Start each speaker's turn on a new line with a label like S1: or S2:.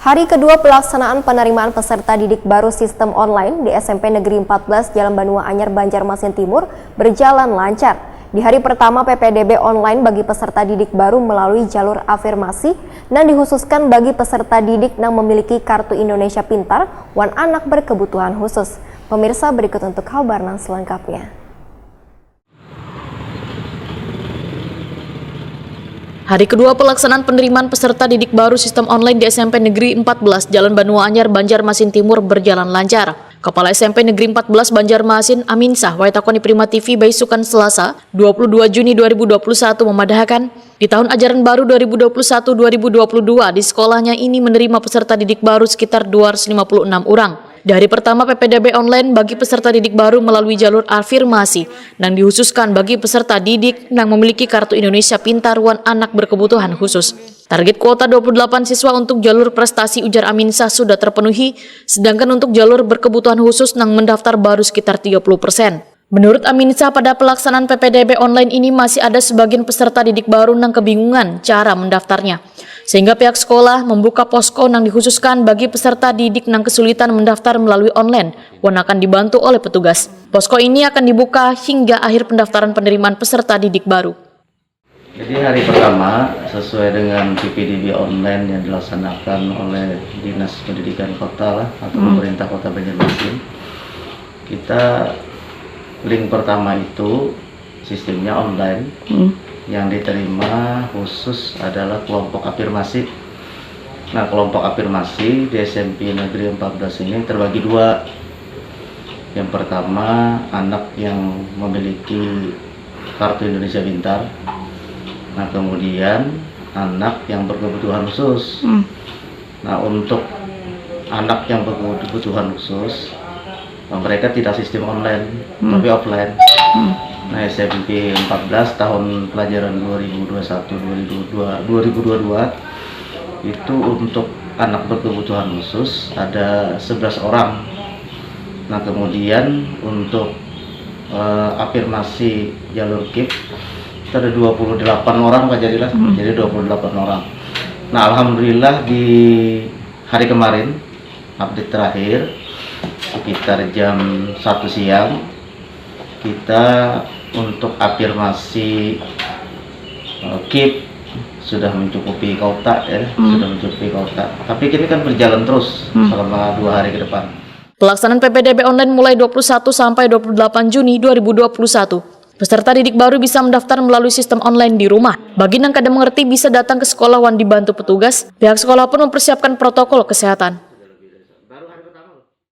S1: Hari kedua pelaksanaan penerimaan peserta didik baru sistem online di SMP Negeri 14 Jalan Banua Anyar, Banjarmasin Timur berjalan lancar. Di hari pertama PPDB online bagi peserta didik baru melalui jalur afirmasi dan dikhususkan bagi peserta didik yang memiliki Kartu Indonesia Pintar Wan Anak berkebutuhan khusus. Pemirsa, berikut untuk kabar selengkapnya.
S2: Hari kedua pelaksanaan penerimaan peserta didik baru sistem online di SMP Negeri 14 Jalan Banua Anyar, Banjarmasin Timur berjalan lancar. Kepala SMP Negeri 14 Banjarmasin, Aminsah, Waitakoni Prima TV Baisukan Selasa, 22 Juni 2021 memadahkan, di tahun ajaran baru 2021-2022 di sekolahnya ini menerima peserta didik baru sekitar 256 orang. Dari pertama PPDB online bagi peserta didik baru melalui jalur afirmasi dan dikhususkan bagi peserta didik yang memiliki Kartu Indonesia Pintar Wan Anak berkebutuhan khusus. Target kuota 28 siswa untuk jalur prestasi ujar Aminsah sudah terpenuhi, sedangkan untuk jalur berkebutuhan khusus yang mendaftar baru sekitar 30%. Menurut Aminsah, pada pelaksanaan PPDB online ini masih ada sebagian peserta didik baru yang kebingungan cara mendaftarnya. Sehingga pihak sekolah membuka posko yang dikhususkan bagi peserta didik yang kesulitan mendaftar melalui online dan akan dibantu oleh petugas. Posko ini akan dibuka hingga akhir pendaftaran penerimaan peserta didik baru.
S3: Jadi hari pertama sesuai dengan PPDB online yang dilaksanakan oleh Dinas Pendidikan Kota atau Pemerintah Kota Banjarmasin, kita link pertama itu sistemnya online. Yang diterima khusus adalah kelompok afirmasi. Nah, kelompok afirmasi di SMP Negeri 14 ini terbagi dua. Yang pertama, anak yang memiliki Kartu Indonesia Pintar. Nah, kemudian anak yang berkebutuhan khusus. Nah, untuk anak yang berkebutuhan khusus, mereka tidak sistem online, tapi offline. Nah, SMP 14 tahun pelajaran 2021-2022 itu untuk anak berkebutuhan khusus ada 11 orang. Nah, kemudian untuk afirmasi jalur KIP itu ada 28 orang Pak Jadilah, jadi 28 orang. Nah, alhamdulillah di hari kemarin update terakhir sekitar jam 1 siang kita untuk afirmasi KIP sudah mencukupi kuota ya, sudah mencukupi kuota. Tapi ini kan berjalan terus selama 2 hari ke depan.
S2: Pelaksanaan PPDB online mulai 21 sampai 28 Juni 2021. Peserta didik baru bisa mendaftar melalui sistem online di rumah. Bagi yang kadang mengerti bisa datang ke sekolah wan dibantu petugas. Pihak sekolah pun mempersiapkan protokol kesehatan.